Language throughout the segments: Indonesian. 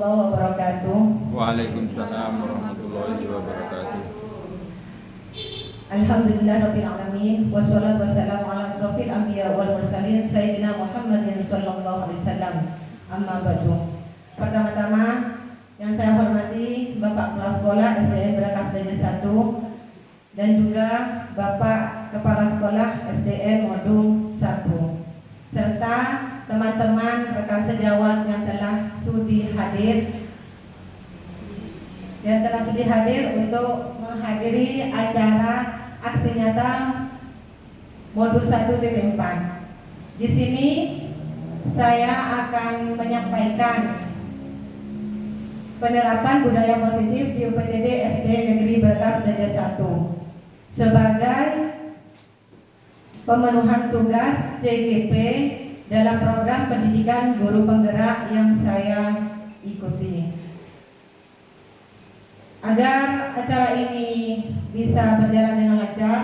warahmatullahi wabarakatuh. Waalaikumsalam warahmatullahi wabarakatuh. Alhamdulillahirabbil alamin wassalatu wassalamu ala asrofil anbiya wal mursalin sayyidina Muhammadin sallallahu alaihi wasallam. Amma ba'du. Pertama-tama yang saya hormati Bapak Kepala Sekolah SDN Brakas Dajah 1 dan juga Bapak Kepala Sekolah SDN Modul 1 serta teman-teman rekan sejawat yang telah sudi hadir untuk menghadiri acara aksi nyata modul 1.4. Di sini saya akan menyampaikan penerapan budaya positif di UPTD SD Negeri Brakas Dajah 1 sebagai pemenuhan tugas CGP dalam program pendidikan guru penggerak yang saya ikuti. Agar acara ini bisa berjalan dengan lancar,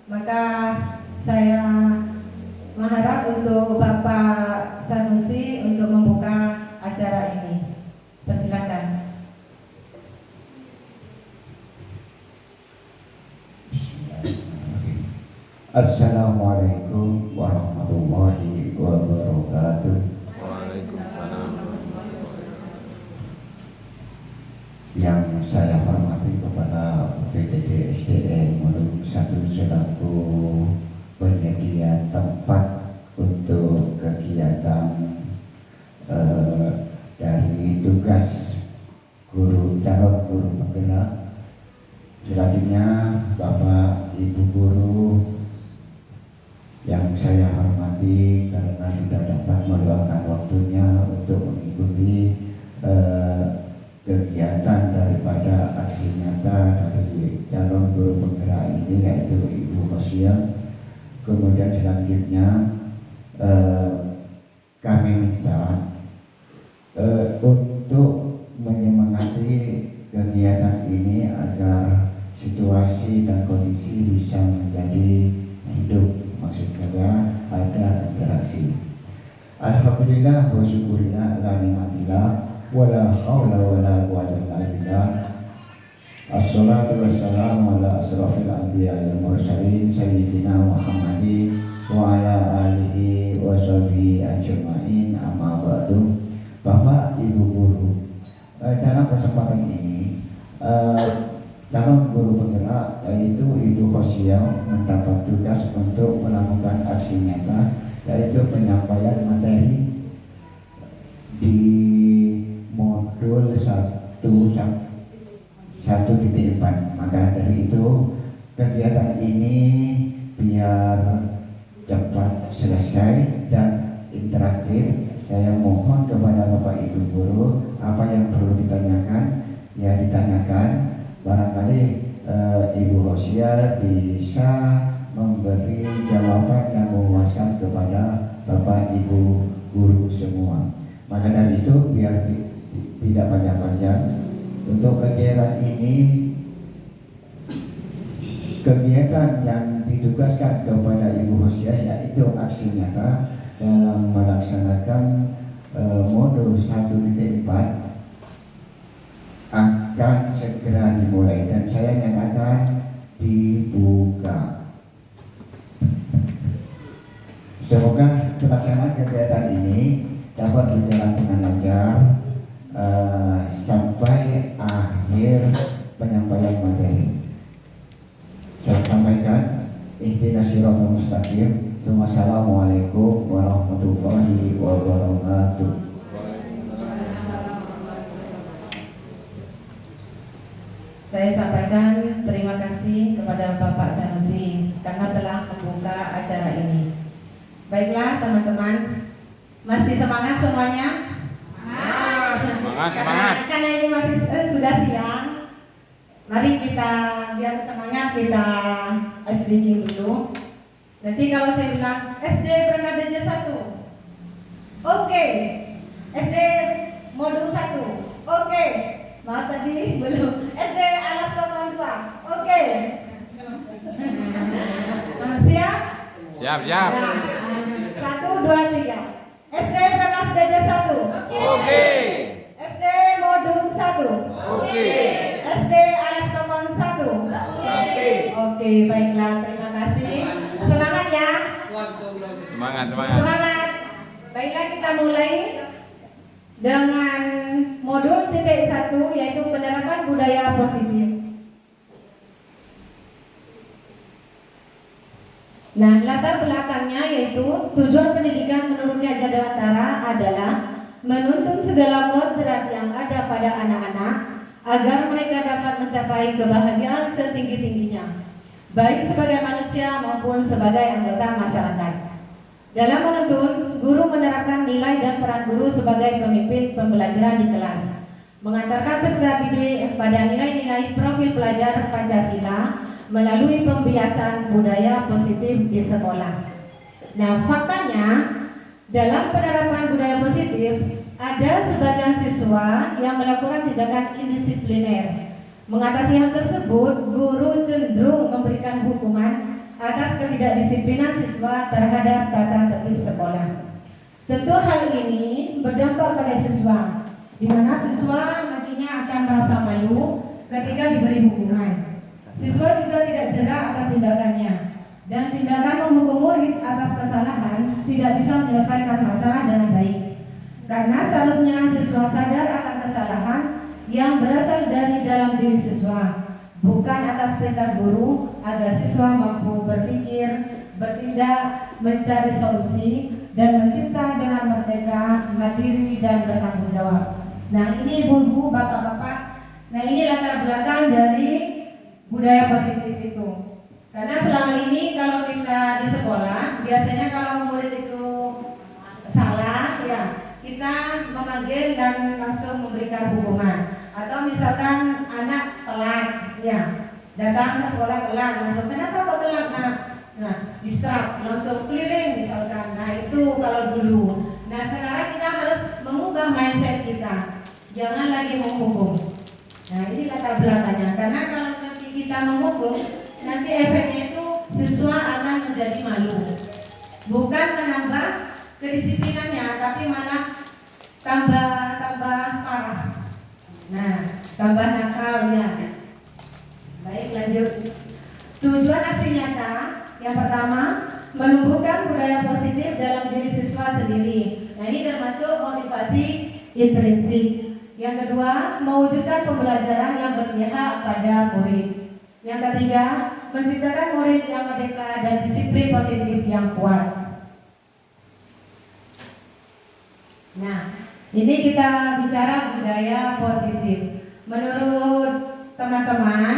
maka saya mengharap untuk Bapak Sanusi untuk membuka acara ini. Persilakan. Assalamualaikum warahmatullahi wabarakatuh. Waalaikumsalam. Yang saya hormati kepada PTD SDN Modul 1 selaku penyedia tempat untuk kegiatan dari tugas calon guru penggerak. Selanjutnya Bapak Ibu guru yang saya hormati karena sudah dapat meluangkan waktunya untuk mengikuti kegiatan daripada aksi nyata dari calon guru penggerak ini, yaitu Ibu Khosia. Kemudian selanjutnya kami minta untuk menyemangati kegiatan ini agar situasi dan kondisi bisa menjadi hidup. Maksud saya ada interaksi. Alhamdulillah wa syukurillah ala ni'matillah wa la haula wa la quwwata illa billah. Assalatu wassalamu ala asrofil anbiya wal mursalin sayyidina Muhammadin wa ala alihi wa sahbihi ajma'in. Amma ba'du. Bapak Ibu guru, dalam kesempatan ini calon guru penggerak yaitu Ibu Khosia mendapat tugas untuk melakukan aksi nyata, yaitu penyampaian materi di modul 1.4. Maka dari itu kegiatan ini biar cepat selesai dan interaktif, saya mohon kepada Bapak Ibu guru, apa yang perlu ditanyakan ya ditanyakan. Barangkali Ibu Khosia bisa memberi jawaban yang memuaskan kepada Bapak Ibu guru semua. Maka dari itu biar tidak panjang-panjang, untuk kegiatan ini, kegiatan yang ditugaskan kepada Ibu Khosia yaitu aksi nyata dalam melaksanakan modul 1.4 akan segera dimulai dan saya nyatakan dibuka. Semoga pelaksanaan kegiatan ini dapat berjalan dengan lancar sampai akhir penyampaian materi. Saya sampaikan ihdinas siratal mustaqim. Wassalamualaikum warahmatullahi wabarakatuh. Saya sampaikan terima kasih kepada Bapak Sanusi karena telah membuka acara ini. Baiklah teman-teman, masih semangat semuanya? Semangat. Karena ini masih sudah siang, mari kita biar semangat, kita speaking dulu. Nanti kalau saya bilang SD Brakas Dajah 1, oke. SD Modul 1, oke. Maaf tadi belum. SD Alas Komando 2, oke. Siap? Siap. 1, 2, 3. SD Brakas Dajah 1, Oke. SD Modul Oke, baiklah, terima kasih. Semangat ya. Semangat. Semangat. Baiklah, kita mulai dengan modul titik 1 yaitu penerapan budaya positif. Nah, latar belakangnya yaitu tujuan pendidikan menurut Ki Hajar Dewantara adalah menuntun segala kodrat yang ada pada anak-anak agar mereka dapat mencapai kebahagiaan setinggi-tingginya, baik sebagai manusia maupun sebagai anggota masyarakat. Dalam menuntun, guru menerapkan nilai dan peran guru sebagai pemimpin pembelajaran di kelas, mengantarkan peserta didik pada nilai-nilai profil pelajar Pancasila melalui pembiasan budaya positif di sekolah. Nah, faktanya dalam penerapan budaya positif ada sebagian siswa yang melakukan tindakan indisipliner. Mengatasi hal tersebut, guru cenderung memberikan hukuman atas ketidakdisiplinan siswa terhadap tata tertib sekolah. Tentu hal ini berdampak pada siswa, di mana siswa nantinya akan merasa malu ketika diberi hukuman. Siswa juga tidak jerah atas tindakannya, dan tindakan menghukum murid atas kesalahan tidak bisa menyelesaikan masalah dengan baik. Karena seharusnya siswa sadar akan kesalahan yang berasal dari dalam diri siswa, bukan atas perintah guru, agar siswa mampu berpikir, bertindak, mencari solusi, dan mencipta dengan merdeka, mandiri, dan bertanggung jawab. Nah, ini ibu-ibu, bapak-bapak, nah ini latar belakang dari budaya positif itu. Karena selama ini kalau kita di sekolah, biasanya kalau murid itu salah, ya kita memanggil dan langsung memberikan hukuman. Atau misalkan anak telat, ya datang ke sekolah telat, langsung kenapa kok telat? Nah distrap, langsung keliling misalkan. Nah itu kalau dulu. Nah sekarang kita harus mengubah mindset kita, jangan lagi menghukum. Nah ini latar belakangnya. Karena kalau nanti kita menghukum, nanti efeknya itu siswa akan menjadi malu, bukan menambah kedisiplinannya, tapi malah tambah parah. Nah, tambah nakalnya. Baik, lanjut. Tujuan aksi nyata yang pertama, menumbuhkan budaya positif dalam diri siswa sendiri. Nah, ini termasuk motivasi intrinsik. Yang kedua, mewujudkan pembelajaran yang berpihak pada murid. Yang ketiga, menciptakan murid yang merdeka dan disiplin positif yang kuat. Nah, ini kita bicara budaya positif. Menurut teman-teman,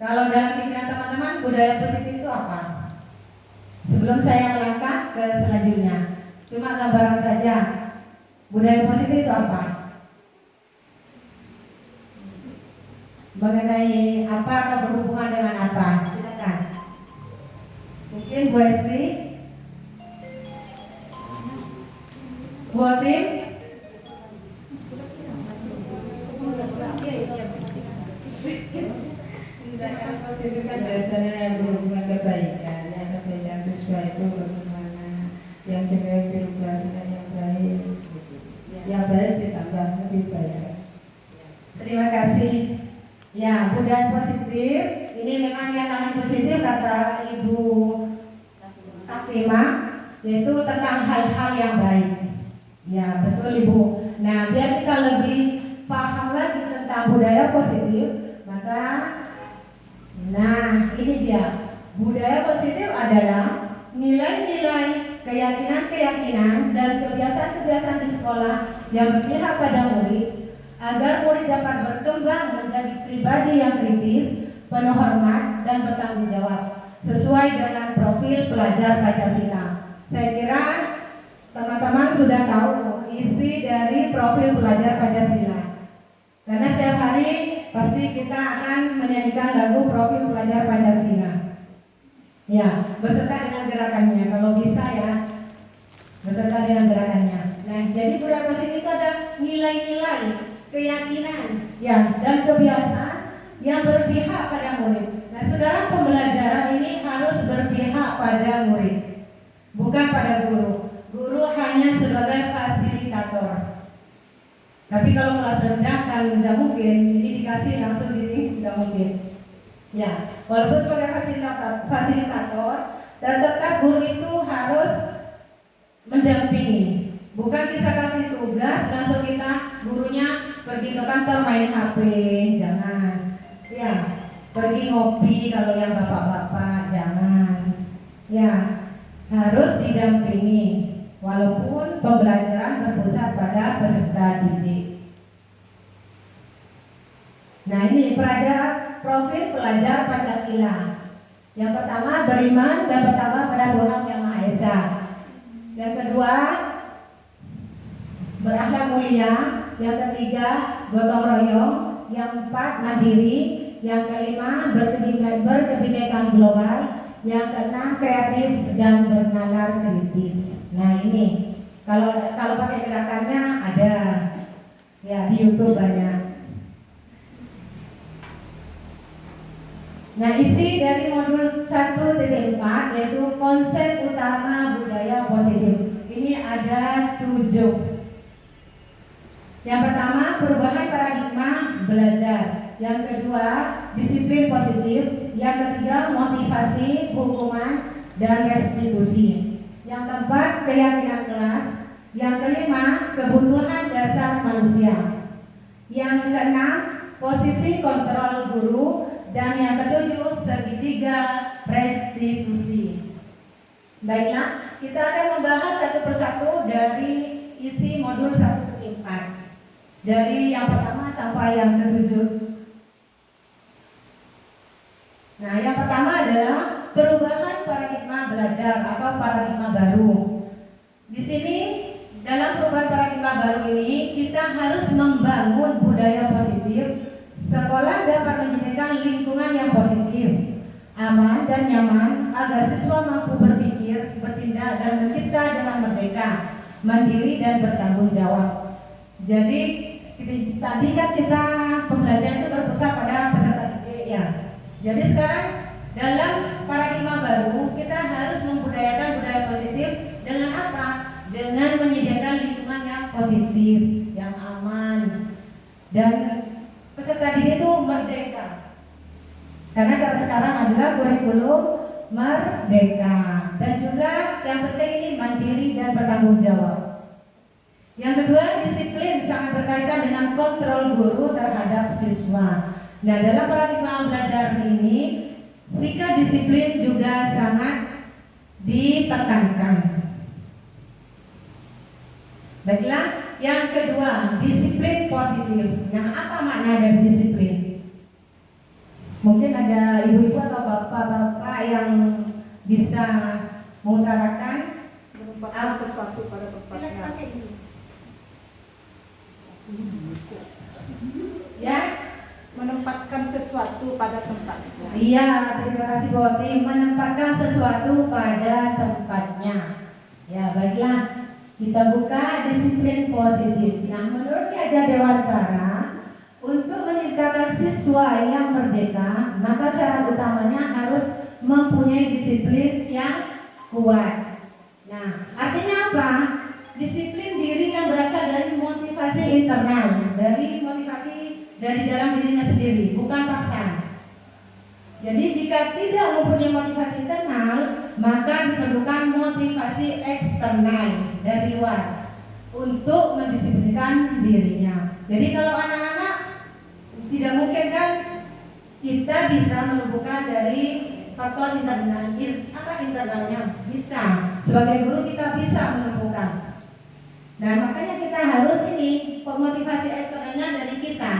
kalau dalam pikiran teman-teman, budaya positif itu apa? Sebelum saya melangkah ke selanjutnya, cuma gambaran saja. Budaya positif itu apa? Mengenai apa atau berhubungan dengan apa? Silakan. Mungkin Bu Estri, Bu Tim. Tindakan positif kan biasanya berhubungan kebaikan, ya kebaikan siswa itu bagaimana yang jelek dirubah dengan yang baik ditambah lebih baik. Terima kasih. Ya, budaya positif ini memang yang namanya positif kata Ibu Fatima, yaitu tentang hal-hal yang baik. Ya, betul Ibu. Nah, biar kita lebih paham lagi tentang budaya positif, maka nah ini dia. Budaya positif adalah nilai-nilai, keyakinan-keyakinan dan kebiasaan-kebiasaan di sekolah yang berpihak pada murid agar murid dapat berkembang menjadi pribadi yang kritis, penuh hormat dan bertanggung jawab sesuai dengan profil pelajar Pancasila. Saya kira teman-teman sudah tahu isi dari profil pelajar Pancasila. Karena setiap hari pasti kita akan menyanyikan lagu profil pelajar Pancasila. Ya, beserta dengan gerakannya kalau bisa ya. Beserta dengan gerakannya. Nah, jadi budaya positif itu ada nilai-nilai, keyakinan, ya, dan kebiasaan yang berpihak pada murid. Nah, sekarang pembelajaran ini harus berpihak pada murid, bukan pada guru. Guru hanya sebagai fasilitator. Tapi kalau kelas rendah kan tidak mungkin, ini dikasih langsung gini, tidak mungkin. Ya, walaupun sebagai fasilitator dan tetap guru itu harus mendampingi. Bukan kita kasih tugas langsung kita gurunya pergi ke kantor main HP, jangan. Ya, pergi ngopi kalau yang bapak-bapak, jangan. Ya, harus didampingi walaupun pembelajaran berpusat pada peserta didik. Nah, ini profil pelajar Pancasila. Yang pertama beriman dan bertakwa pada Tuhan Yang Maha Esa. Yang kedua berakhlak mulia. Yang ketiga gotong royong. Yang empat mandiri. Yang kelima berkebinekaan global. Yang keenam kreatif dan bernalar kritis. Nah ini kalau pakai gerakannya ada ya di YouTube banyak. Nah, isi dari modul 1.4 yaitu konsep utama budaya positif. Ini ada 7. Yang pertama, perubahan paradigma belajar. Yang kedua, disiplin positif. Yang ketiga, motivasi, hukuman, dan restitusi. Yang keempat, keyakinan kelas. Yang kelima, kebutuhan dasar manusia. Yang keenam, posisi kontrol guru. Dan yang ketujuh, segitiga restitusi. Baiklah, kita akan membahas satu persatu dari isi modul 1.4. Dari yang pertama sampai yang ketujuh. Nah, yang pertama adalah perubahan paradigma belajar atau paradigma baru. Di sini dalam perubahan paradigma baru ini kita harus membangun budaya positif. Sekolah dapat menyediakan lingkungan yang positif, aman dan nyaman agar siswa mampu berpikir, bertindak dan mencipta dengan merdeka, mandiri dan bertanggung jawab. Jadi tadi kan kita pembelajaran itu berpusat pada peserta didik ya. Jadi sekarang dalam paradigma baru kita harus membudayakan budaya positif dengan apa? Dengan menyediakan lingkungan yang positif, yang aman dan peserta didik itu merdeka. Karena sekarang adalah kurikulum merdeka. Dan juga yang penting ini mandiri dan bertanggung jawab. Yang kedua, disiplin sangat berkaitan dengan kontrol guru terhadap siswa. Nah, dalam paradigma belajar ini, sikap disiplin juga sangat ditekankan. Baiklah, yang kedua, disiplin positif. Nah, apa makna dari disiplin? Mungkin ada ibu-ibu atau bapak-bapak yang bisa mengutarakan sesuatu pada tempatnya. Ya, Menempatkan sesuatu pada tempatnya. iya, terima kasih Bu Oti. Menempatkan sesuatu pada tempatnya. Ya, baiklah. Kita buka disiplin positif. Nah, menurut Ki Hajar Dewantara, untuk menciptakan siswa yang merdeka, maka syarat utamanya harus mempunyai disiplin yang kuat. Nah, artinya apa? Disiplin diri yang berasal dari motivasi internal, dari motivasi dari dalam dirinya sendiri, bukan paksaan. Jadi jika tidak mempunyai motivasi internal, maka diperlukan motivasi eksternal dari luar untuk mendisiplinkan dirinya. Jadi kalau anak-anak tidak mungkin kan kita bisa menumbuhkan dari faktor internalnya bisa. Sebagai guru kita bisa menumbuhkan. Nah, makanya kita harus ini motivasi eksternalnya dari kita,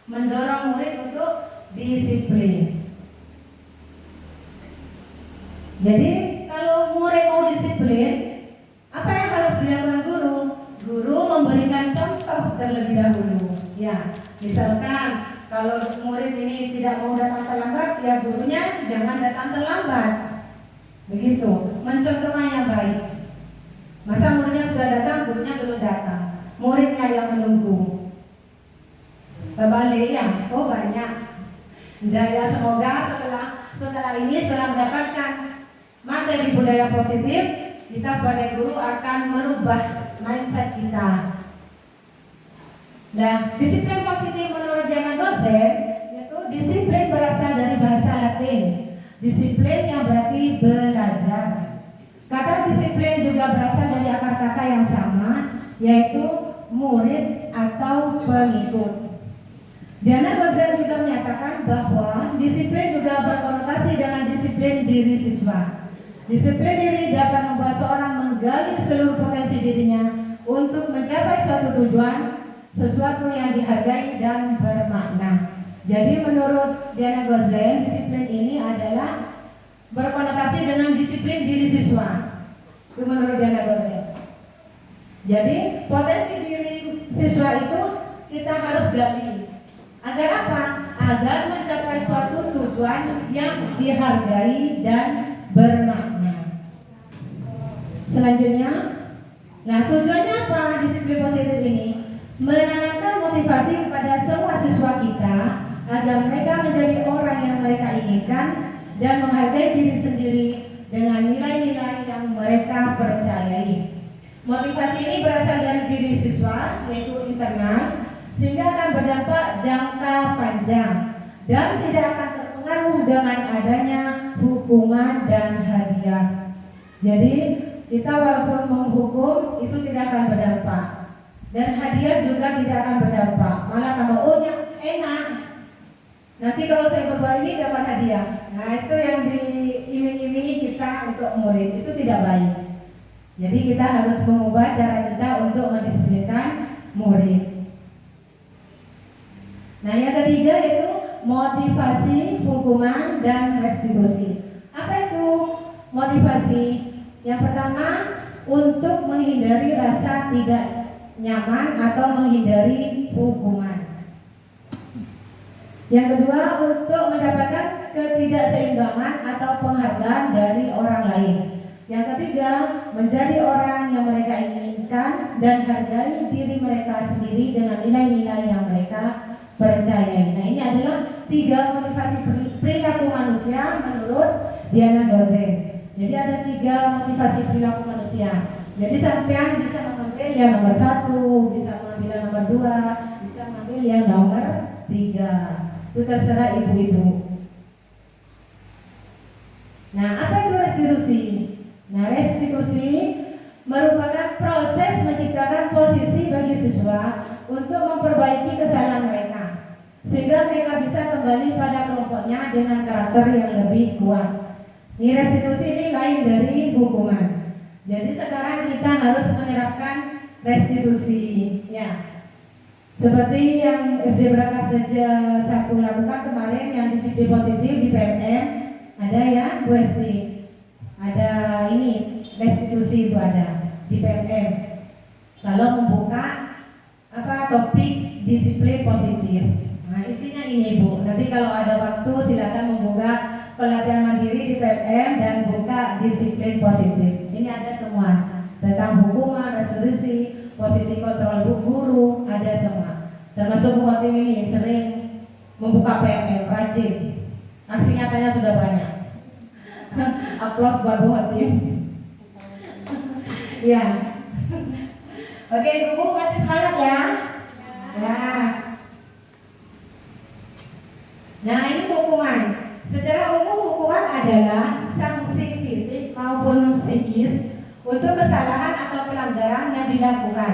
mendorong murid untuk disiplin. Jadi kalau murid mau disiplin, apa yang harus dilakukan guru? Guru memberikan contoh terlebih dahulu. Ya, misalkan kalau murid ini tidak mau datang terlambat, ya gurunya jangan datang terlambat. Begitu, mencontohkan yang baik. Masa muridnya sudah datang, gurunya belum datang, muridnya yang menunggu. Terbalik ya, oh banyak. Dan ya semoga setelah ini setelah mendapatkan materi budaya positif, kita sebagai guru akan merubah mindset kita. Nah, disiplin positif menurut Jangan dosen, yaitu disiplin berasal dari bahasa Disiplin yang berarti belajar. Kata disiplin juga berasal dari akar kata yang sama, yaitu murid atau pengikut. Diana Gozel juga menyatakan bahwa disiplin juga berkonotasi dengan disiplin diri siswa. Disiplin diri dapat membuat seorang menggali seluruh potensi dirinya untuk mencapai suatu tujuan, sesuatu yang dihargai dan bermakna. Jadi menurut Diana Gozel, disiplin ini adalah berkonotasi dengan disiplin diri siswa. Itu menurut Diana Gozel. Jadi potensi diri siswa itu kita harus gali. Agar apa? Agar mencapai suatu tujuan yang dihargai dan bermakna. Selanjutnya, nah tujuannya apa disiplin positif ini? Menanamkan motivasi kepada semua siswa kita agar mereka menjadi orang yang mereka inginkan dan menghargai diri sendiri dengan nilai-nilai yang mereka percayai. Motivasi ini berasal dari diri siswa, yaitu internal, sehingga akan berdampak jangka panjang dan tidak akan terpengaruh dengan adanya hukuman dan hadiah. Jadi kita walaupun menghukum itu tidak akan berdampak, dan hadiah juga tidak akan berdampak. Malah tambah enak. Nanti kalau saya berbuat ini dapat hadiah. Nah itu yang diiming-imingi kita untuk murid, itu tidak baik. Jadi kita harus mengubah cara kita untuk mendisiplinkan murid. Nah yang ketiga yaitu motivasi, hukuman, dan restitusi. Apa itu motivasi? Yang pertama, untuk menghindari rasa tidak nyaman atau menghindari hukuman. Yang kedua, untuk mendapatkan ketidakseimbangan atau penghargaan dari orang lain. Yang ketiga, menjadi orang yang mereka inginkan dan hargai diri mereka sendiri dengan nilai-nilai yang mereka percayai. Nah ini adalah 3 motivasi perilaku manusia menurut Diana Gozel. Jadi ada 3 motivasi perilaku manusia. Jadi sampean bisa mengambil yang nomor 1, bisa mengambil yang nomor 2, bisa mengambil yang nomor 3. Itu terserah ibu-ibu. Nah apa itu restitusi? Nah restitusi merupakan proses menciptakan posisi bagi siswa untuk memperbaiki kesalahan mereka, sehingga mereka bisa kembali pada kelompoknya dengan karakter yang lebih kuat. Ini restitusi ini lain dari hukuman. Jadi sekarang kita harus menerapkan restitusi, ya. Seperti yang SD Brakas Raja 1 lakukan kemarin yang disiplin positif di PMM, ada ya Bu Esti. Ada ini restitusi itu ada di PMM. Kalau membuka topik disiplin positif. Nah isinya ini Bu. Nanti kalau ada waktu silakan membuka pelatihan mandiri di PMM dan buka disiplin positif. Ini ada semua tentang hukuman, restitusi, posisi kontrol guru, ada semua. Termasuk Bu Khotim ini sering membuka PMM, rajin. Aksi nyatanya sudah banyak. Aplaus buat Bu Khotim. Ya. Oke, Bu kasih semangat ya. Ya. Nah, ini hukuman. Secara umum hukuman adalah sanksi fisik maupun psikis untuk kesalahan atau pelanggaran yang dilakukan.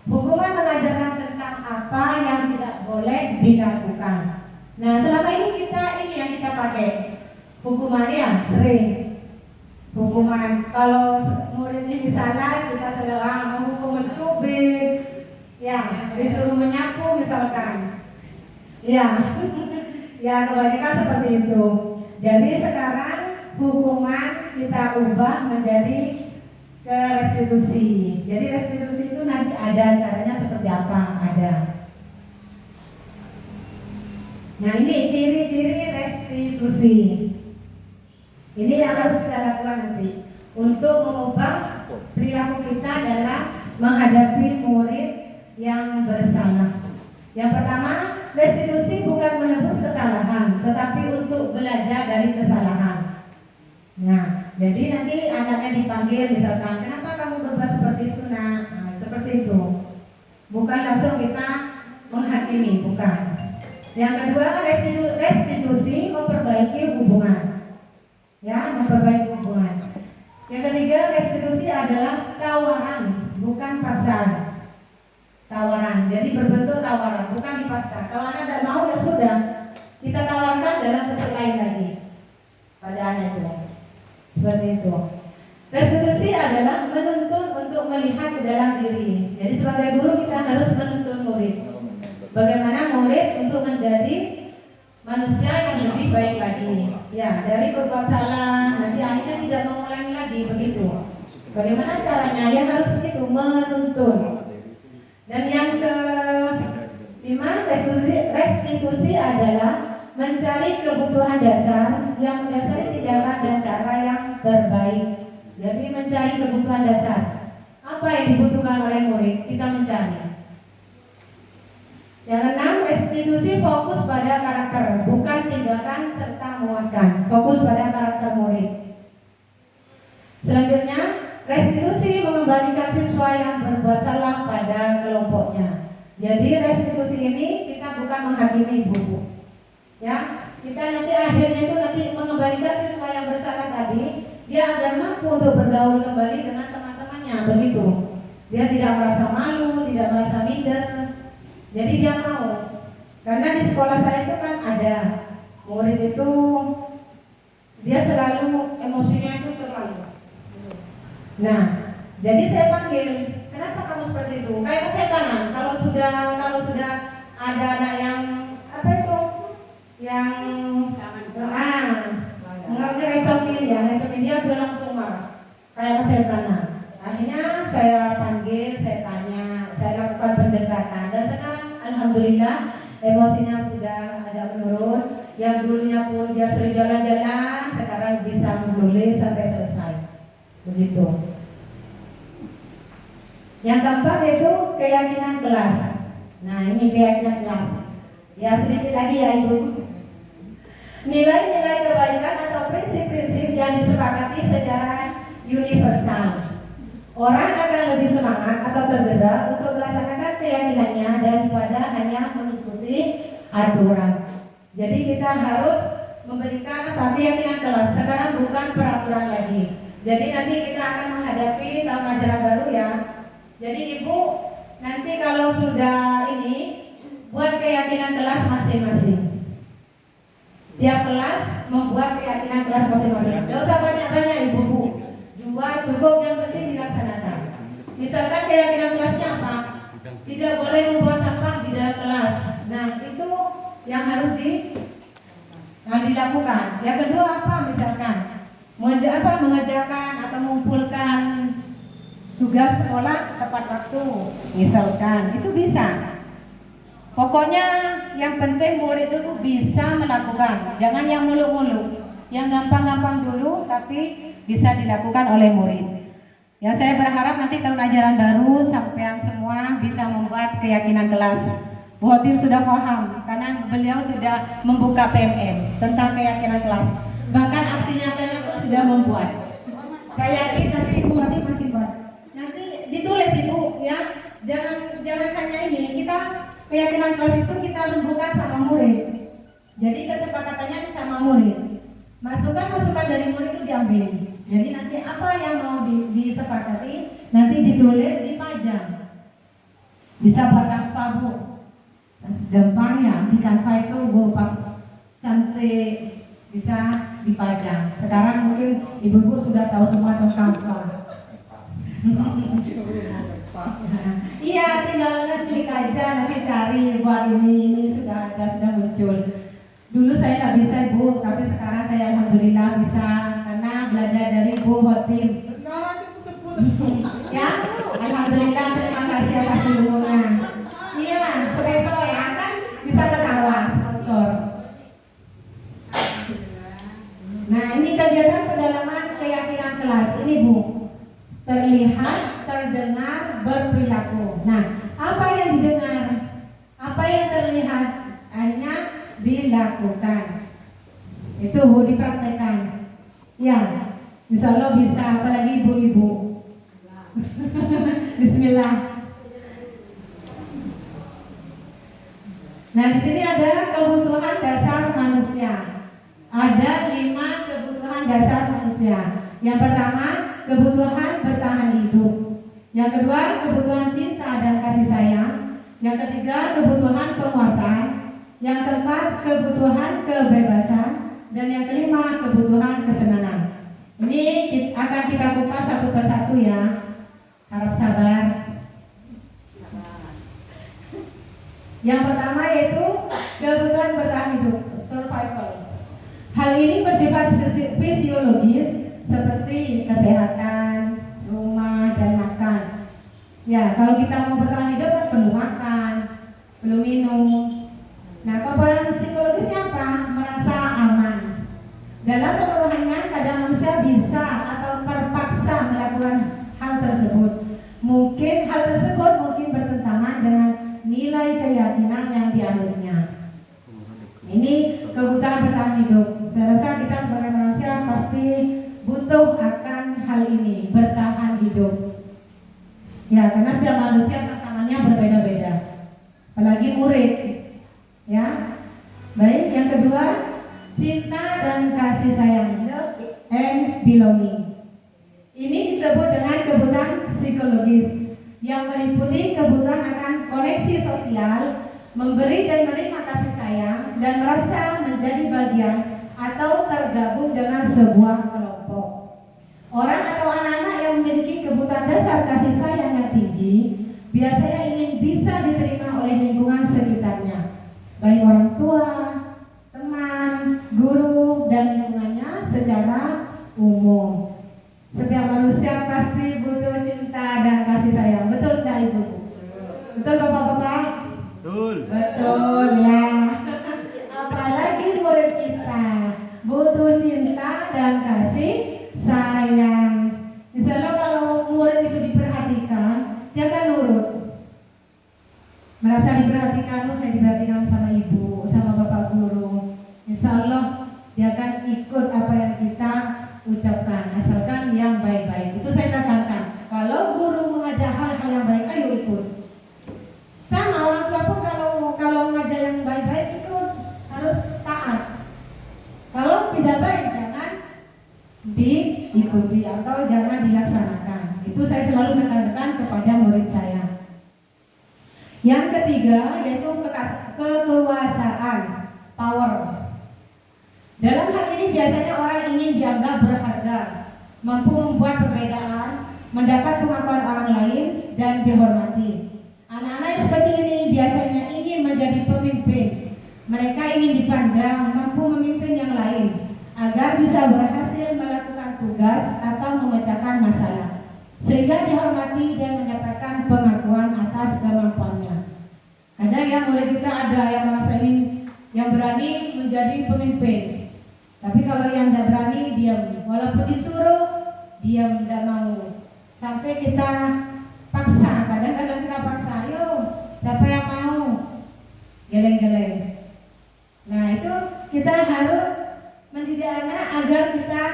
Hukuman mengajarkan tentang apa yang tidak boleh dilakukan. Nah, selama ini ini yang kita pakai. Hukumannya sering. Hukuman kalau murid ini salah, kita selalu menghukum mencubit, ya, disuruh menyapu misalkan. Ya. Ya, kebanyakan seperti itu. Jadi sekarang hukuman kita ubah menjadi ke restitusi. Jadi restitusi itu nanti ada caranya seperti apa, ada. Nah ini ciri-ciri restitusi. Ini yang harus kita lakukan nanti untuk mengubah perilaku kita dalam menghadapi murid yang bersalah. Yang pertama, restitusi bukan menebus kesalahan, tetapi untuk belajar dari kesalahan. Nah, jadi nanti anaknya dipanggil misalkan, kenapa kamu berbuat seperti itu nak? Nah, seperti itu. Bukan langsung kita menghakimi, bukan. Yang kedua, restitusi memperbaiki hubungan. ya, memperbaiki hubungan. Yang ketiga, restitusi adalah tawaran, bukan paksaan. Tawaran, jadi berbentuk tawaran, bukan dipaksa. Kalau anak tidak mau ya sudah, kita tawarkan dalam bentuk lain lagi pada anak itu. Seperti itu. Restitusi adalah menuntun untuk melihat ke dalam diri. Jadi sebagai guru kita harus menuntun murid. Bagaimana murid untuk menjadi manusia yang lebih baik lagi. Ya, dari berbuat salah nanti akhirnya tidak mengulangi lagi begitu. Bagaimana caranya? Ya harus begitu, menuntun. Dan yang kelima, restitusi adalah mencari kebutuhan dasar yang mendasari tindakan dan cara yang terbaik. Jadi mencari kebutuhan dasar. Apa yang dibutuhkan oleh murid, kita mencari. Yang keenam, restitusi fokus pada karakter, bukan tindakan serta muatkan. Fokus pada karakter murid. Selanjutnya, restitusi mengembalikan siswa yang berbuat salah pada kelompoknya. Jadi restitusi ini kita bukan menghakimi ibu, ya. Kita nanti akhirnya itu nanti mengembalikan siswa yang bersalah tadi, dia agar mampu untuk bergaul kembali dengan teman-temannya, begitu. Dia tidak merasa malu, tidak merasa minder. Jadi dia mau. Karena di sekolah saya itu kan ada murid itu dia selalu emosinya itu terlalu. Nah, jadi saya panggil, kenapa kamu seperti itu? Kayak kesetanan. Kalau sudah ada anak yang apa itu, yang ngerecokin dia langsung marah, kayak kesetanan. Akhirnya saya panggil, saya tanya, saya lakukan pendekatan, dan sekarang alhamdulillah emosinya sudah agak menurun. Yang dulunya pun dia sering jalan-jalan, sekarang bisa menulis sampai selesai. Begitu. Yang keempat yaitu keyakinan kelas. Nah, ini keyakinan kelas. Ya, sedikit lagi ya Ibu. Nilai-nilai kebaikan atau prinsip-prinsip yang disepakati secara universal. Orang akan lebih semangat atau tergerak untuk melaksanakan keyakinannya daripada hanya mengikuti aturan. Jadi kita harus memberikan keyakinan kelas. Sekarang bukan peraturan lagi. Jadi nanti kita akan menghadapi tahun ajaran baru ya. Jadi Ibu nanti kalau sudah ini buat keyakinan kelas masing-masing. Tiap kelas membuat keyakinan kelas masing-masing. Tidak usah banyak-banyak Ibu. 2 cukup, yang penting dilaksanakan. Misalkan keyakinan kelasnya apa? Tidak boleh membuang sampah di dalam kelas. Nah itu yang harus dilakukan. Yang kedua apa misalkan? Mengerjakan atau mengumpulkan tugas sekolah tepat waktu, misalkan itu bisa. Pokoknya yang penting murid itu bisa melakukan, jangan yang muluk-muluk, yang gampang-gampang dulu tapi bisa dilakukan oleh murid. Ya, saya berharap nanti tahun ajaran baru sampean semua bisa membuat keyakinan kelas. Bu Hotim sudah paham karena beliau sudah membuka PMM tentang keyakinan kelas. Bahkan aksi nyatanya sudah membuat. Saya yakin nanti Ibu Hotim masih buat. Nanti ditulis Ibu ya. Jangan hanya ini. Kita keyakinan kelas itu kita rembukan sama murid. Jadi kesepakatannya sama murid. Masukan-masukan dari murid itu diambil. Jadi nanti apa yang mau disepakati nanti ditulis, dipajang. Bisa buat kanva Bu. Gampangnya di kanva itu Bu pas cantik bisa dipajang. Sekarang mungkin ibu-ibu sudah tahu semua tentang kanva. Iya, tinggal klik aja nanti cari buat ini sudah ada, sudah muncul. Dulu saya nggak bisa Ibu, tapi sekarang saya alhamdulillah bisa karena belajar dari Bu Hotim. Ya, alhamdulillah, terima kasih atas dukungan. Iya, sponsor ya kan bisa ketawa sponsor. Nah, ini kegiatan pendalaman keyakinan kelas ini Bu. Terlihat, terdengar, berperilaku. Nah, apa yang didengar? Apa yang terlihat? Akhirnya dilakukan. Itu Bu, dipraktekkan. Ya, insya Allah bisa, apalagi ibu-ibu. Bismillah. Nah, di sini ada kebutuhan dasar manusia. Ada 5 kebutuhan kebutuhan dasar manusia. Yang pertama, kebutuhan bertahan hidup. Yang kedua, kebutuhan cinta dan kasih sayang. Yang ketiga, kebutuhan penguasaan. Yang keempat, kebutuhan kebebasan. Dan yang kelima, kebutuhan kesenangan. Ini akan kita kupas satu persatu ya. Harap sabar. Yang pertama yaitu kebutuhan bertahan hidup, survival. Hal ini bersifat fisiologis seperti kesehatan, rumah, dan makan. Ya, kalau kita mau bertahan hidup kan perlu makan, perlu minum. Nah, komponen psikologisnya apa? Merasa aman. Dalam pemenuhannya, kadang manusia bisa atau terpaksa melakukan hal tersebut. Mungkin hal tersebut bertentangan dengan nilai keyakinan yang dianutnya. Ini kebutuhan bertahan hidup. Saya rasa kita sebagai manusia pasti butuh akan hal ini, bertahan hidup. Ya, karena setiap manusia tantangannya berbeda-beda. Apalagi murid. Ya. Baik, yang kedua, cinta dan kasih sayang, love and belonging. Ini disebut dengan kebutuhan psikologis yang meliputi kebutuhan akan koneksi sosial, memberi dan menerima kasih sayang, dan merasa menjadi bagian atau tergabung dengan sebuah kelompok. Orang atau anak-anak yang memiliki kebutuhan dasar kasih sayang yang tinggi biasanya ingin bisa diterima oleh lingkungan sekitarnya, baik orang tua, teman, guru, dan lingkungannya secara umum. Setiap manusia pasti butuh cinta dan kasih sayang. Betul tidak Ibu? Betul Bapak-bapak? Betul. Betul ya. Apalagi murid kita butuh cinta dan kasih sayang. Misalnya kalau murid itu diperhatikan, dia akan nurut. Merasa diperhatikan, saya diperhatikan sama ibu, sama bapak guru. Insya Allah dia akan ikut apa yang kita ucapkan, asalkan yang baik-baik. Itu saya katakan, kalau guru mengajar hal-hal yang baik, ayo ikut. Sama orang tua pun kalau mengajar yang baik-baik ikut, harus taat. Kalau tidak baik, jangan diikuti atau jangan dilaksanakan. Itu saya selalu menekankan kepada murid saya. Yang ketiga yaitu kekuasaan, power. Dalam hal ini biasanya orang ingin dianggap berharga, mampu membuat perbedaan, mendapat pengakuan orang lain, dan dihormati. Anak-anak yang seperti ini biasanya ingin menjadi pemimpin. Mereka ingin dipandang mampu memimpin yang lain agar bisa berhasil melakukan tugas atau memecahkan masalah, sehingga dihormati dan mendapatkan pengakuan atas kemampuannya. Kadang yang murid kita ada yang merasa ingin yang berani menjadi pemimpin, tapi kalau yang tidak berani diam, walaupun disuruh diam, tidak mau. Sampai kita paksa, kadang-kadang kita paksa, ayo siapa yang mau, geleng-geleng. Nah itu kita harus mendidik anak agar kita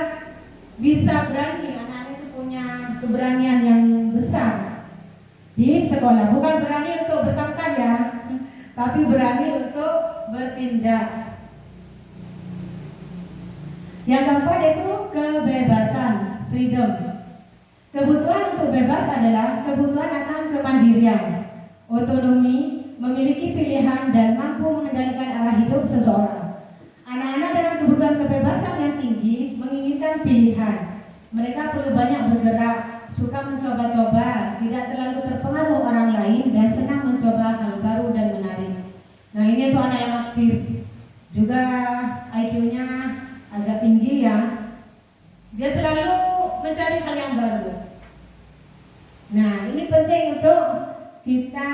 bisa berani. Anak-anak itu punya keberanian yang besar di sekolah, bukan berani untuk bertengkar ya, tapi berani untuk bertindak. Yang keempat yaitu kebebasan, freedom. Kebutuhan untuk bebas adalah kebutuhan akan kemandirian, otonomi, memiliki pilihan, dan mampu mengendalikan arah hidup seseorang. Anak-anak dengan kebutuhan kebebasan yang tinggi menginginkan pilihan. Mereka perlu banyak bergerak, suka mencoba-coba, tidak terlalu terpengaruh orang lain, dan senang mencoba hal baru dan menarik. Nah ini tuh anak yang aktif, juga IQ-nya agak tinggi ya. Dia selalu mencari hal yang baru. Nah ini penting untuk kita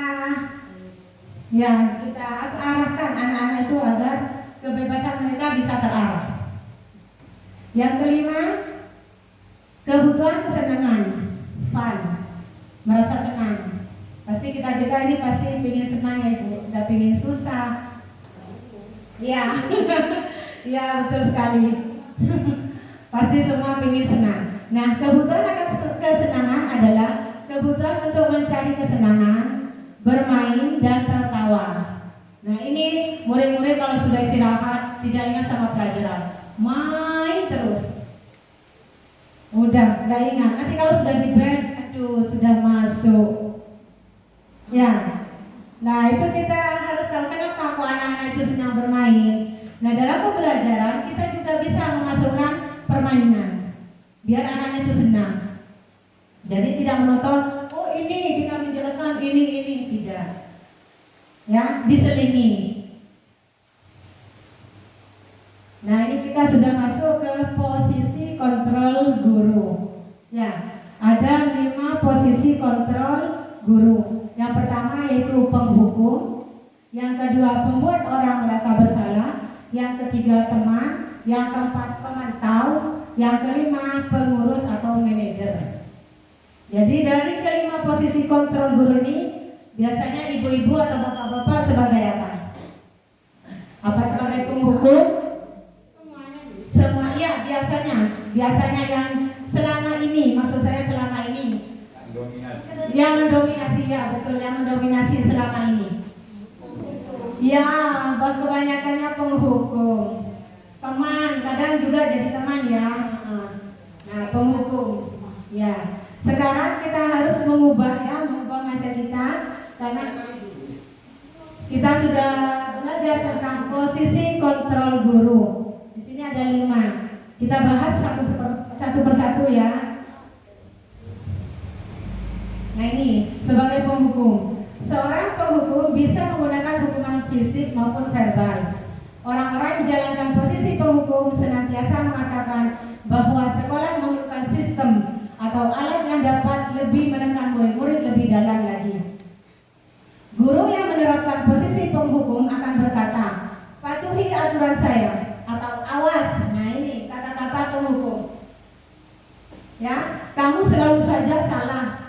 arahkan anak-anak itu agar kebebasan mereka bisa terarah. Yang kelima, kebutuhan kesenangan, fun, merasa senang. Pasti kita ini pasti ingin senang ya Ibu, nggak ingin susah. Ya, ya betul sekali. Pasti semua ingin senang. Nah, kebutuhan akan kesenangan adalah kebutuhan untuk mencari kesenangan, bermain, dan tertawa. Nah ini murid-murid kalau sudah istirahat tidak ingat sama pelajaran, main terus. nggak ingat. Nanti kalau sudah di band, aduh sudah masuk. Ya, nah itu kita harus tahu kenapa kok anak-anak itu senang bermain. Nah dalam pembelajaran kita juga bisa memasukkan permainan, biar anaknya itu senang. Jadi tidak monoton. Oh ini kita menjelaskan ini tidak. Ya, diselingi. Nah ini kita sudah masuk ke posisi kontrol guru. Ya, ada 5 posisi kontrol guru. Yang pertama yaitu penghukum, yang kedua pembuat orang merasa bersalah, yang ketiga teman, yang keempat pemantau, yang kelima pengurus atau manajer. Jadi dari kelima posisi kontrol guru ini biasanya ibu-ibu atau bapak-bapak sebagai apa? Apa sebagai penghukum? Semua ya biasanya yang selama ini, maksud saya selama ini yang mendominasi, ya betul, yang mendominasi selama ini. Ya, kebanyakannya penghukum. Teman, kadang juga jadi teman ya. Nah, penghukum. Ya, sekarang kita harus mengubah mindset kita karena kita sudah belajar tentang posisi kontrol guru. Di sini ada 5. Kita bahas satu persatu ya. Nah ini sebagai penghukum. Seorang penghukum bisa menggunakan hukuman fisik maupun verbal. Orang-orang yang menjalankan posisi penghukum senantiasa mengatakan bahwa sekolah memerlukan sistem atau alat yang dapat lebih menekan murid-murid lebih dalam lagi. Guru yang menerapkan posisi penghukum akan berkata, patuhi aturan saya atau awas. Nah ini kata-kata penghukum. Ya, kamu selalu saja salah.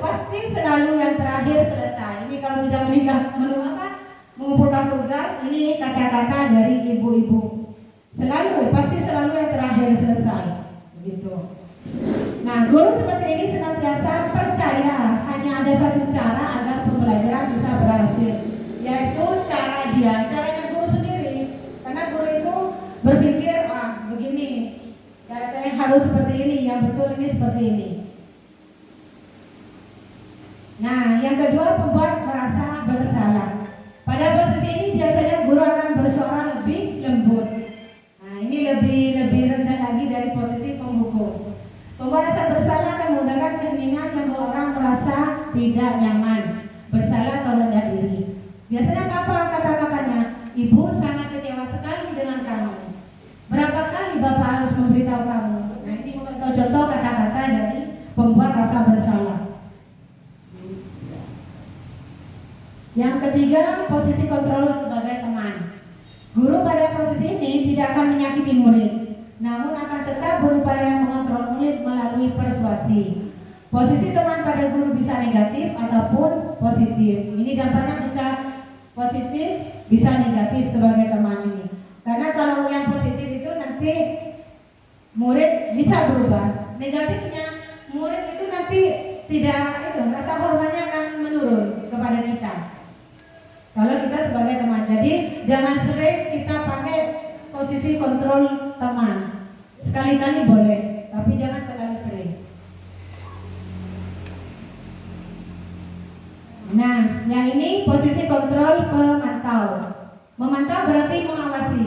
Pasti selalu yang terakhir selesai. Ini kalau tidak mengumpulkan tugas, ini kata-kata dari ibu-ibu. Pasti selalu yang terakhir selesai. Begitu. Nah, guru seperti ini senantiasa percaya hanya ada satu cara agar pembelajaran bisa berhasil, yaitu caranya guru sendiri. Karena guru itu berpikir, begini, cara saya harus seperti ini, yang betul ini seperti ini. Nah, yang kedua pembuat merasa bersalah. Pada posisi ini biasanya guru akan bersuara lebih lembut. Nah, ini lebih rendah lagi dari posisi penghukum. Pembuat rasa bersalah akan menggunakan keheningan yang membuat orang merasa tidak nyaman, bersalah atau rendah diri. Biasanya apa kata-katanya? Ibu sangat kecewa sekali dengan kamu. Berapa kali Bapak harus memberitahu kamu? Nah, ini contoh-contoh kata-kata dari pembuat rasa bersalah. Yang ketiga, posisi kontrol sebagai teman. Guru pada posisi ini tidak akan menyakiti murid, namun akan tetap berupaya mengontrol murid melalui persuasi. Posisi teman pada guru bisa negatif ataupun positif. Ini dampaknya bisa positif, bisa negatif sebagai teman ini. Karena kalau yang positif itu nanti murid bisa berubah. Negatifnya murid itu nanti tidak rasa hormatnya akan menurun kepada kita. Kalau kita sebagai teman, jadi jangan sering kita pakai posisi kontrol teman. Sekali-kali boleh, tapi jangan terlalu sering. Nah, yang ini posisi kontrol pemantau. Memantau berarti mengawasi.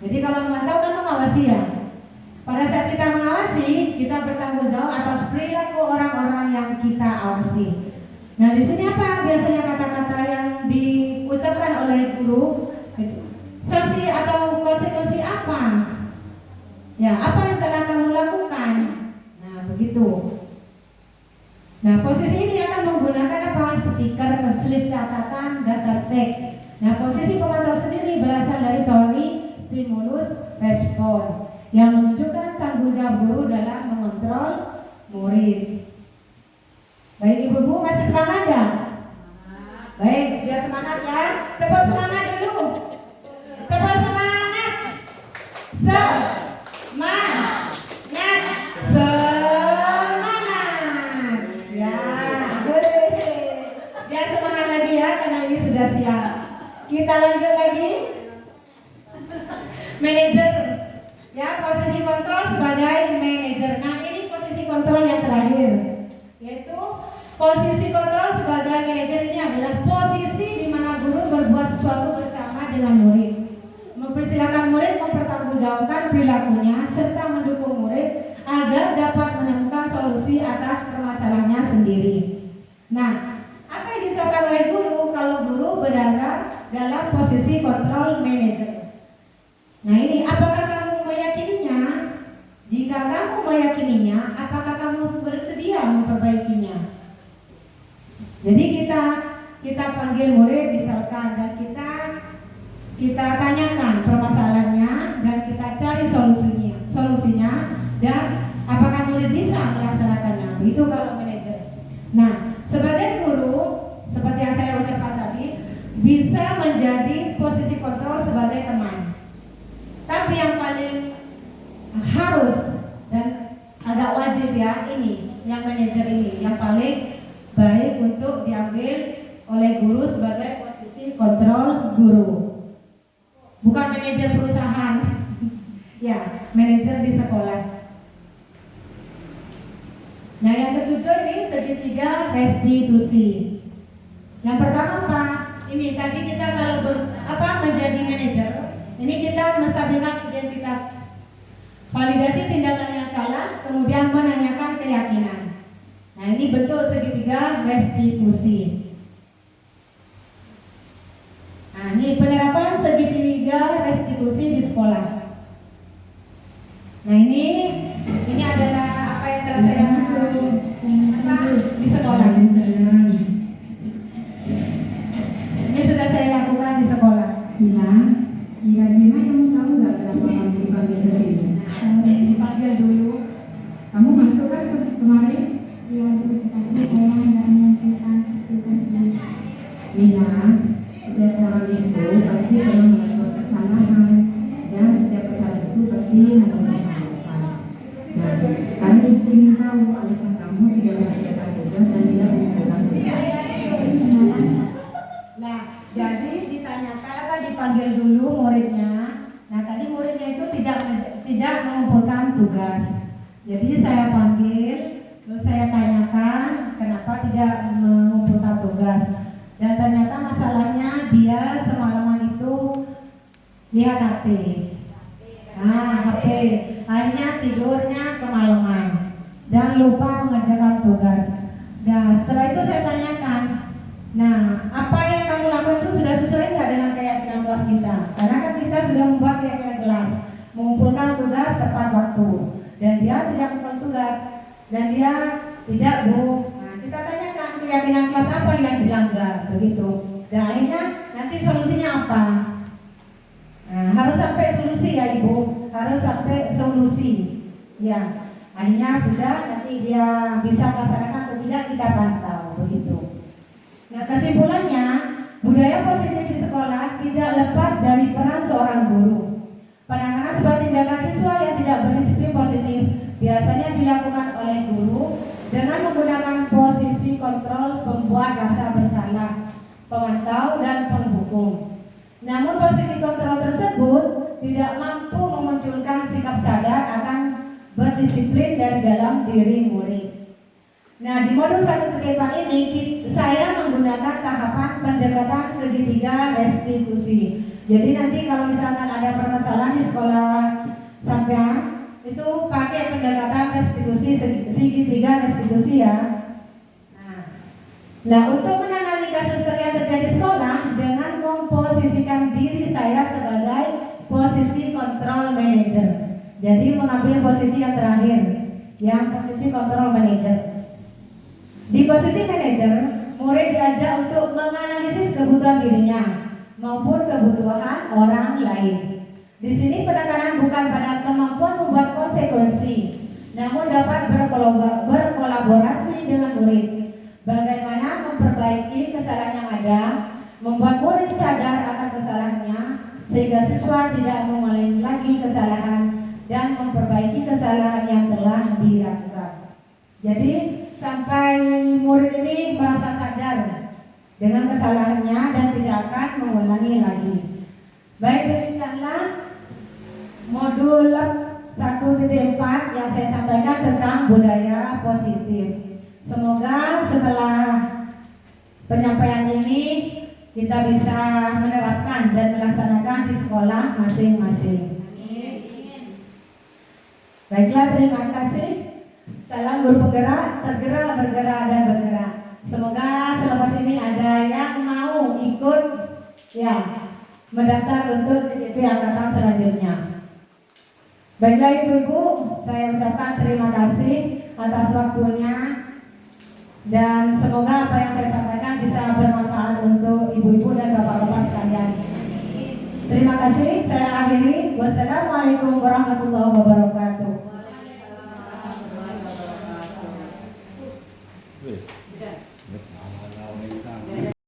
Jadi kalau memantau kan mengawasi ya. Pada saat kita mengawasi, kita bertanggung jawab atas perilaku orang-orang yang kita awasi. Nah, di sini apa biasanya kata-kata yang diucapkan oleh guru? Sanksi atau konsekuensi apa? Ya, apa yang telah kamu lakukan? Nah, begitu. Nah, posisi ini akan menggunakan apa? Stiker, slip catatan, daftar cek. Nah, posisi pemantau sendiri berasal dari teori stimulus respon yang menunjukkan tanggung jawab guru dalam mengontrol murid. Baik ibu-ibu, masih semangat ya? Baik, biar semangat ya. Tepuk semangat dulu. Tepuk semangat. Semangat. Semangat. Ya, biar semangat lagi ya, karena ini sudah siap. Kita lanjut lagi. Manajer. Ya, posisi kontrol sebagai manajer. Nah, ini posisi kontrol yang terakhir, yaitu posisi kontrol sebagai manajer ini adalah posisi di mana guru berbuat sesuatu bersama dengan murid, mempersilahkan murid mempertanggungjawabkan perilakunya serta mendukung murid agar dapat menemukan solusi atas permasalahannya sendiri. Nah, apa yang diucapkan oleh guru kalau guru berada dalam posisi kontrol manajer? Nah, ini apakah kamu meyakininya? Jika kamu meyakininya, apakah kamu bersedia memperbaikinya? Jadi kita panggil murid misalkan, dan kita tanyakan permasalahannya dan kita cari solusinya dan apakah murid bisa melaksanakannya. Itu kalau manajer. Nah, sebagai guru seperti yang saya ucapkan tadi, bisa menjadi posisi kontrol sebagai teman. Tapi yang paling harus dan agak wajib ya, ini yang manajer ini yang paling baik untuk diambil oleh guru sebagai posisi kontrol guru, bukan manajer perusahaan. Ya, manajer di sekolah. Nah, yang ketujuh ini segitiga restitusi. Yang pertama apa? Ini tadi kita kalau menjadi manajer, ini kita menstabilkan identitas, validasi tindakan yang salah, kemudian menanyakan keyakinan. Nah, ini bentuk segitiga restitusi. Nah, ini penerapan segitiga restitusi di sekolah. Nah, ini adalah apa yang telah saya maksud di sekolah. Ini sudah saya lakukan di sekolah. Kira-kira kamu tahu nggak kenapa kamu dipanggil ke sini? Nah, dipanggil dulu. Kamu masuk kan kemarin? Ya, tapi saya nggak menyampaikan tugas dulu. Mina, setiap orang itu pasti pernah melakukan kesalahan, dan setiap kesalahan itu pasti mempunyai alasan. Nah, sekarang ibu ingin tahu alasan kamu tidak mengerjakan tugas dan tidak mengerjakan tugas. Nah, jadi dipanggil dulu muridnya. Nah, tadi muridnya itu tidak mengumpulkan tugas. Jadi saya panggil, terus saya tanyakan kenapa tidak mengumpulkan tugas. Dan ternyata masalahnya dia semalaman itu lihat HP. HP. Akhirnya tidurnya kemalaman dan lupa mengerjakan tugas. Nah, setelah itu saya tanyakan, nah, apa yang kamu lakukan itu sudah sesuai nggak dengan keyakinan kelas kita? Karena kan kita sudah membuat keyakinan kelas, mengumpulkan tugas tepat waktu, dan dia tidak mengumpulkan tugas, dan dia tidak Nah, kita tanyakan keyakinan kelas apa yang dilanggar, begitu. Dan akhirnya nanti solusinya apa? Nah, harus sampai solusi ya Ibu, harus sampai solusi. Ya, akhirnya sudah, nanti dia bisa melaksanakan atau tidak kita pantau, begitu. Nah, kesimpulannya, budaya positif di sekolah tidak lepas dari peran seorang guru. Penanganan sebuah tindakan siswa yang tidak berdisiplin positif biasanya dilakukan oleh guru dengan menggunakan posisi kontrol, pembuat rasa bersalah, pemantau, dan penghukum. Namun posisi kontrol tersebut tidak mampu memunculkan sikap sadar akan berdisiplin dari dalam diri murid. Nah, di modul 1.4 ini saya menggunakan tahapan pendekatan segitiga restitusi. Jadi nanti kalau misalkan ada permasalahan di sekolah sampean, itu pakai pendekatan restitusi, segitiga restitusi ya. Nah, untuk menangani kasus yang terjadi di sekolah dengan memposisikan diri saya sebagai posisi kontrol manager. Jadi mengambil posisi yang terakhir, yang posisi kontrol manager. Di posisi manajer, murid diajak untuk menganalisis kebutuhan dirinya maupun kebutuhan orang lain. Di sini penekanan bukan pada kemampuan membuat konsekuensi, namun dapat berkolaborasi dengan murid. Bagaimana memperbaiki kesalahan yang ada, membuat murid sadar akan kesalahannya, sehingga siswa tidak mengulangi lagi kesalahan dan memperbaiki kesalahan yang telah dilakukan. Jadi sampai murid ini merasa sadar dengan kesalahannya dan tidak akan mengulangi lagi. Baik, demikianlah modul 1.4 yang saya sampaikan tentang budaya positif. Semoga setelah penyampaian ini kita bisa menerapkan dan melaksanakan di sekolah masing-masing. Baiklah, terima kasih. Salam guru penggerak, tergerak, bergerak, dan bergerak. Semoga selepas ini ada yang mau ikut ya mendaftar untuk CCP angkatan selanjutnya. Baiklah ibu-ibu, saya ucapkan terima kasih atas waktunya dan semoga apa yang saya sampaikan bisa bermanfaat untuk ibu-ibu dan bapak-bapak sekalian. Terima kasih, saya akhiri. Wassalamualaikum warahmatullahi wabarakatuh.